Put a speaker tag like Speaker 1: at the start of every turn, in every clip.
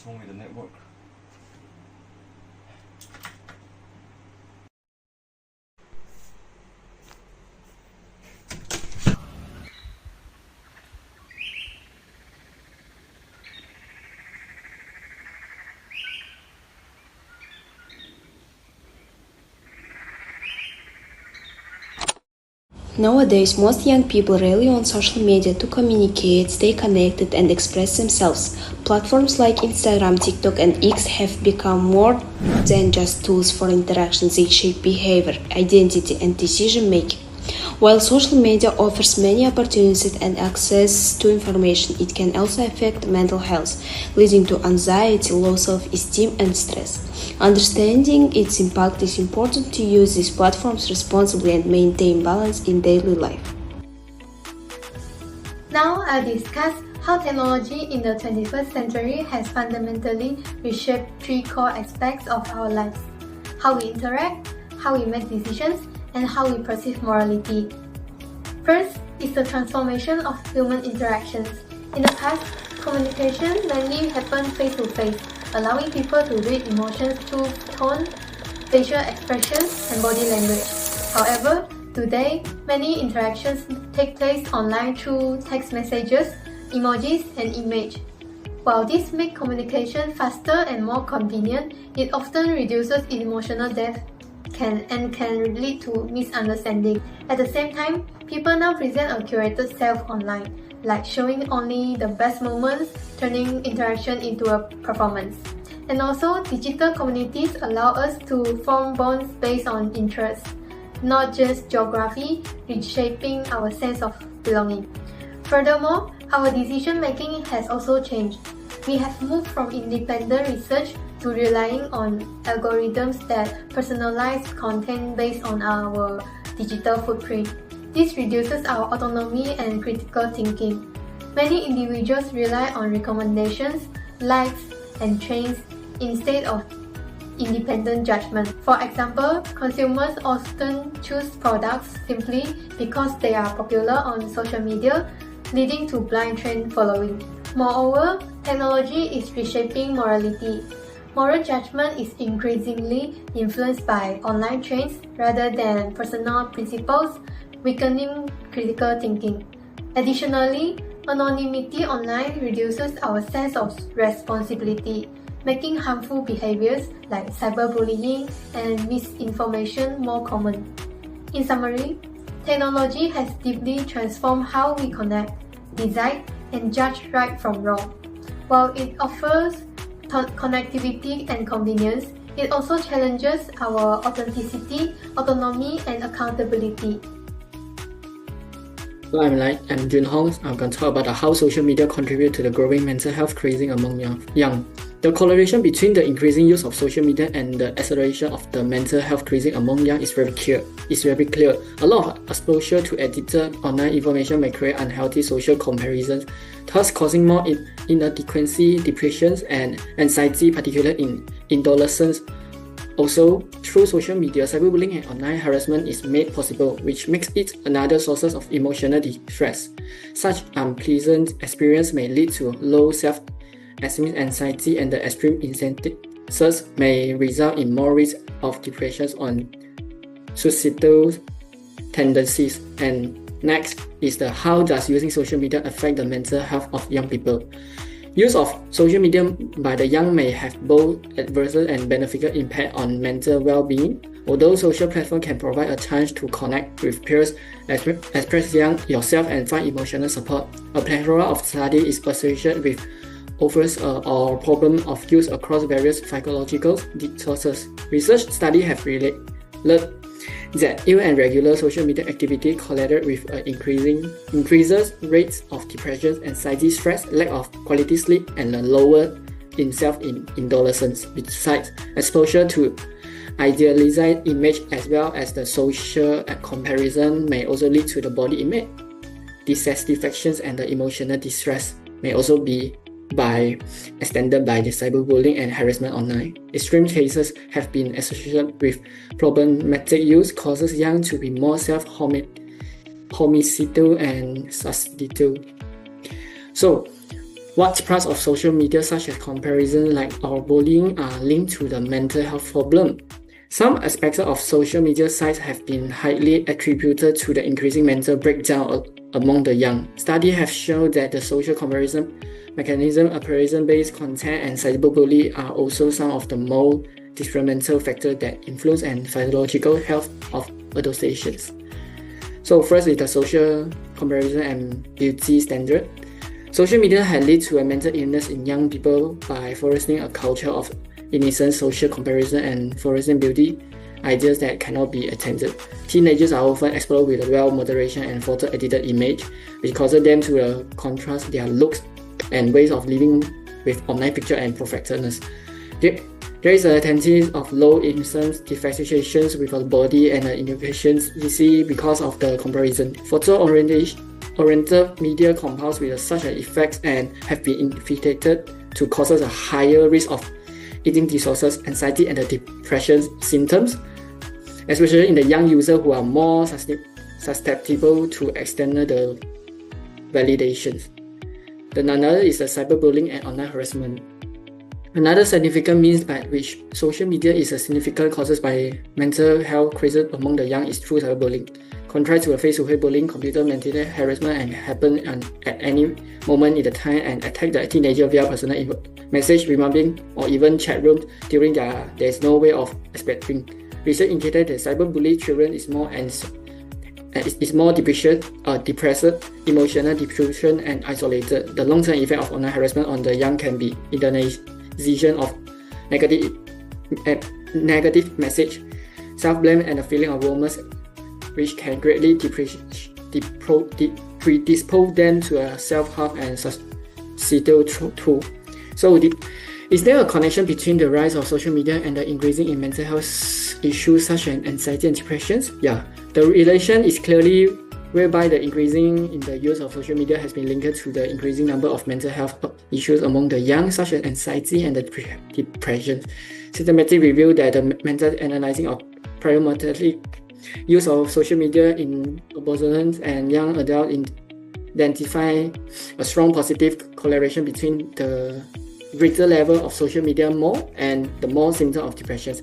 Speaker 1: What's wrong with the network?
Speaker 2: Nowadays, most young people rely on social media to communicate, stay connected, and express themselves. Platforms like Instagram, TikTok, and X have become more than just tools for interaction. They shape behavior, identity, and decision making. While social media offers many opportunities and access to information, it can also affect mental health, leading to anxiety, low self-esteem, and stress. Understanding its impact is important to use these platforms responsibly and maintain balance in daily life.
Speaker 3: Now I'll discuss how technology in the 21st century has fundamentally reshaped three core aspects of our lives: how we interact, how we make decisions, and how we perceive morality. First is the transformation of human interactions. In the past, communication mainly happened face-to-face, allowing people to read emotions through tone, facial expressions, and body language. However, today, many interactions take place online through text messages, emojis, and image. While this makes communication faster and more convenient, it often reduces emotional depth can lead to misunderstanding. At the same time, people now present a curated self online, like showing only the best moments, turning interaction into a performance. And also, digital communities allow us to form bonds based on interests, not just geography, reshaping our sense of belonging. Furthermore, our decision making has also changed. We have moved from independent research to relying on algorithms that personalize content based on our digital footprint. This reduces our autonomy and critical thinking. Many individuals rely on recommendations, likes, and trends instead of independent judgment. For example, consumers often choose products simply because they are popular on social media, leading to blind trend following. Moreover, technology is reshaping morality. Moral judgment is increasingly influenced by online trends rather than personal principles, weakening critical thinking. Additionally, anonymity online reduces our sense of responsibility, making harmful behaviors like cyberbullying and misinformation more common. In summary, technology has deeply transformed how we connect, decide, and judge right from wrong. While it offers connectivity and convenience, it also challenges our authenticity, autonomy, and accountability.
Speaker 4: Hello, I'm Jun Hong. I'm going to talk about how social media contribute to the growing mental health crisis among young. The correlation between the increasing use of social media and the acceleration of the mental health crisis among young is very clear. A lot of exposure to edited online information may create unhealthy social comparisons, thus causing more inadequacy, depression, and anxiety, particularly in adolescents. Also, through social media, cyberbullying and online harassment is made possible, which makes it another source of emotional distress. Such unpleasant experience may lead to low self-esteem, anxiety, and the extreme instances may result in more risk of depression or suicidal tendencies. And next is how does using social media affect the mental health of young people? Use of social media by the young may have both adverse and beneficial impact on mental well-being. Although social platforms can provide a chance to connect with peers, express yourself, and find emotional support, a plethora of study is associated with offers or problem of use across various psychological disorders. Research studies have revealed that ill and regular social media activity correlated with increases rates of depression, anxiety, stress, lack of quality sleep, and a lower in self in adolescents. Besides, exposure to idealized image as well as the social comparison may also lead to the body image dissatisfaction, and the emotional distress may also be extended by the cyberbullying and harassment online. Extreme cases have been associated with problematic use, causes young to be more self-homicidal and suicidal. So, What parts of social media such as comparison like or bullying are linked to the mental health problem? Some aspects of social media sites have been highly attributed to the increasing mental breakdown among the young. Studies have shown that the social comparison mechanism, appearance-based content, and cyberbullying are also some of the more detrimental factors that influence and physiological health of adolescents. So first is the social comparison and beauty standard. Social media has led to a mental illness in young people by fostering a culture of innocent social comparison and fostering beauty ideas that cannot be attained. Teenagers are often explored with well-moderation and photo-edited image, which causes them to contrast their looks and ways of living with online picture and perfectness. There is a tendency of low innocence differentiations with a body and inefficiency because of the comparison. Photo-oriented media compounds with such an effect and have been infiltrated to cause a higher risk of eating disorders, anxiety, and depression symptoms, especially in the young user who are more susceptible to external validations. Another is the cyberbullying and online harassment. Another significant means by which social media is a significant causes by mental health crisis among the young is through cyberbullying. Contrary to a face-to-face bullying, computer mental harassment can happen at any moment in the time and attack the teenager via personal message, remarking, or even chat rooms during there is no way of expecting. Research indicated that cyberbullied children is more depressed, emotional depression, and isolated. The long-term effect of online harassment on the young can be internalization of negative message, self-blame, and a feeling of loneliness, which can greatly predispose them to a self-harm and suicidal tool. So, is there a connection between the rise of social media and the increasing in mental health issues such as anxiety and depression? Yeah, the relation is clearly whereby the increasing in the use of social media has been linked to the increasing number of mental health issues among the young, such as anxiety and depression. Systematic review that the mental analyzing of primarily use of social media in adolescents and young adults identify a strong positive correlation between the greater level of social media more and the more symptoms of depression,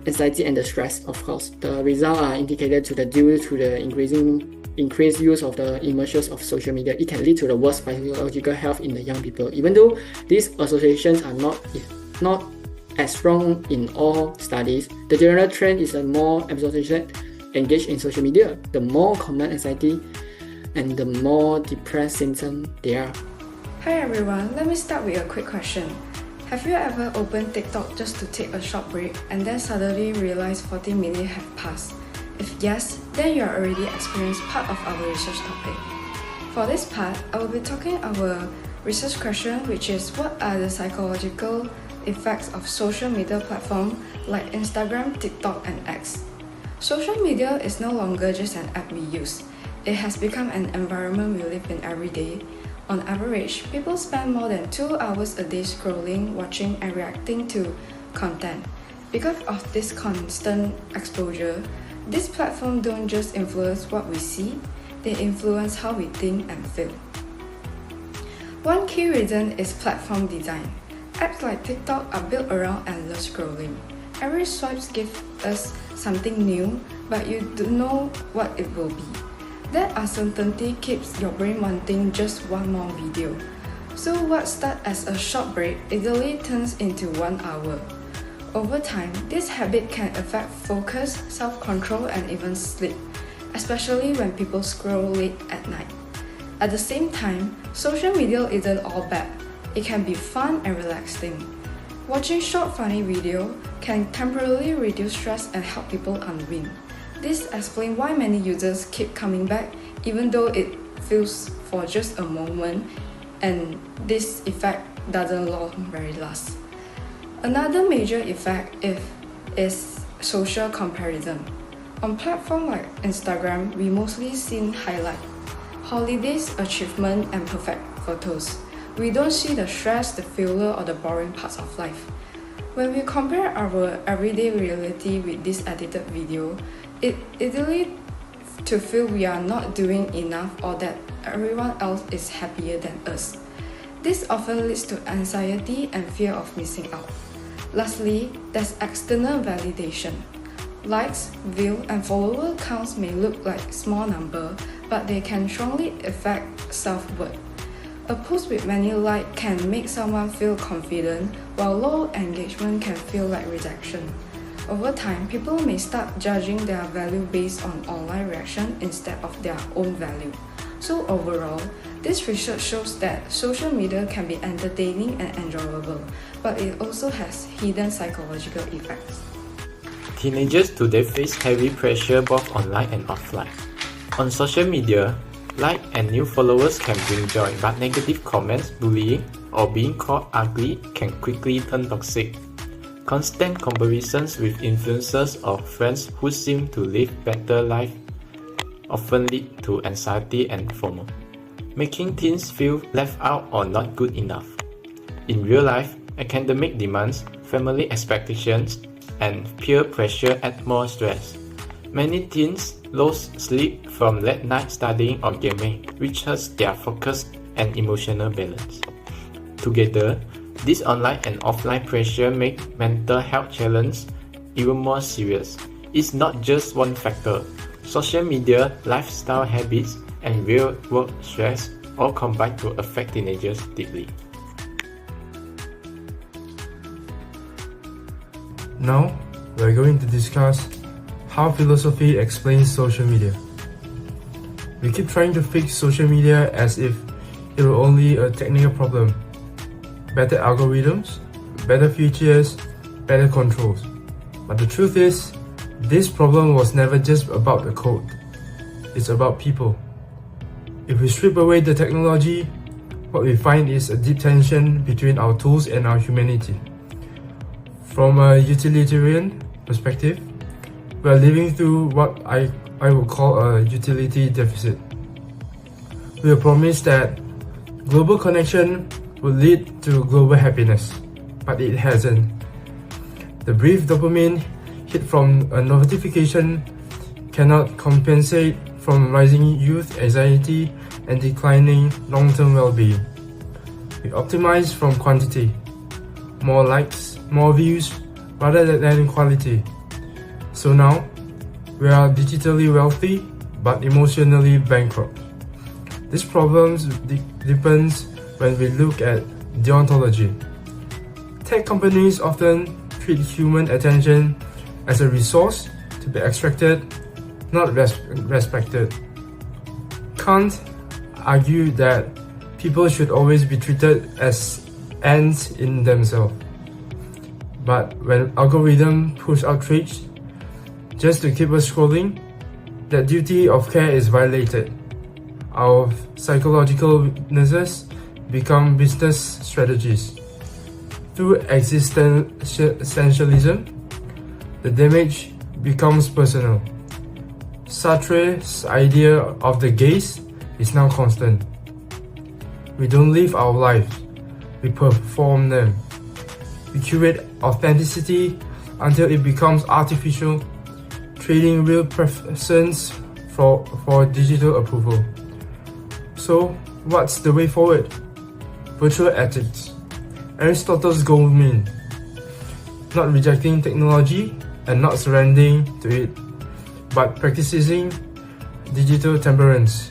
Speaker 4: anxiety, and the stress. Of course, the results are indicated due to the increased use of the immersions of social media. It can lead to the worst physiological health in the young people. Even though these associations are not as strong in all studies, the general trend is a more adolescents engaged in social media, the more common anxiety and the more depressed symptoms there are.
Speaker 1: Hi everyone, let me start with a quick question. Have you ever opened TikTok just to take a short break and then suddenly realize 40 minutes have passed? If yes, then you are already experienced part of our research topic. For this part, I will be talking our research question, which is what are the psychological effects of social media platforms like Instagram, TikTok, and X. Social media is no longer just an app we use. It has become an environment we live in every day. On average, people spend more than 2 hours a day scrolling, watching, and reacting to content. Because of this constant exposure, these platforms don't just influence what we see, they influence how we think and feel. One key reason is platform design. Apps like TikTok are built around endless scrolling. Every swipe gives us something new, but you don't know what it will be. That uncertainty keeps your brain wanting just one more video. So what starts as a short break easily turns into 1 hour. Over time, this habit can affect focus, self-control, and even sleep, especially when people scroll late at night. At the same time, social media isn't all bad. It can be fun and relaxing. Watching short funny videos can temporarily reduce stress and help people unwind. This explains why many users keep coming back even though it feels for just a moment, and this effect doesn't last. Another major effect is social comparison. On platforms like Instagram, we mostly see highlights, holidays, achievements, and perfect photos. We don't see the stress, the failure, or the boring parts of life. When we compare our everyday reality with this edited video, it easily to feel we are not doing enough or that everyone else is happier than us. This often leads to anxiety and fear of missing out. Lastly, there's external validation. Likes, view, and follower counts may look like small number, but they can strongly affect self-worth. A post with many likes can make someone feel confident, while low engagement can feel like rejection. Over time, people may start judging their value based on online reaction instead of their own value. So overall, this research shows that social media can be entertaining and enjoyable, but it also has hidden psychological effects.
Speaker 5: Teenagers today face heavy pressure both online and offline. On social media, likes and new followers can bring joy, but negative comments, bullying, or being called ugly can quickly turn toxic. Constant comparisons with influencers or friends who seem to live better life often lead to anxiety and FOMO, making teens feel left out or not good enough. In real life, academic demands, family expectations, and peer pressure add more stress. Many teens lose sleep from late night studying or gaming, which hurts their focus and emotional balance. Together, this online and offline pressure make mental health challenges even more serious. It's not just one factor. Social media, lifestyle habits, and real-world stress all combine to affect teenagers deeply.
Speaker 6: Now, we're going to discuss how philosophy explains social media. We keep trying to fix social media as if it were only a technical problem. Better algorithms, better features, better controls. But the truth is, this problem was never just about the code. It's about people. If we strip away the technology, what we find is a deep tension between our tools and our humanity. From a utilitarian perspective, we are living through what I would call a utility deficit. We are promised that global connection would lead to global happiness, but it hasn't. The brief dopamine hit from a notification cannot compensate from rising youth anxiety and declining long-term well-being. We optimize from quantity, more likes, more views, rather than quality. So now, we are digitally wealthy but emotionally bankrupt. This problem depends when we look at deontology. Tech companies often treat human attention as a resource to be extracted, not respected. Kant argued that people should always be treated as ends in themselves. But when algorithms push outrage just to keep us scrolling, that duty of care is violated. Our psychological weaknesses become business strategies. Through existentialism, the damage becomes personal. Sartre's idea of the gaze is now constant. We don't live our lives, we perform them. We curate authenticity until it becomes artificial, trading real presence for digital approval. So, what's the way forward? Virtual ethics. Aristotle's goal mean not rejecting technology and not surrendering to it, but practicing digital temperance.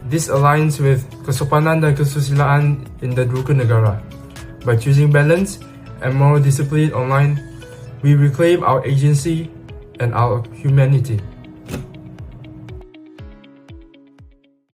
Speaker 6: This aligns with kesopanan dan kesusilaan in the rukun negara. By choosing balance and moral discipline online, we reclaim our agency and our humanity.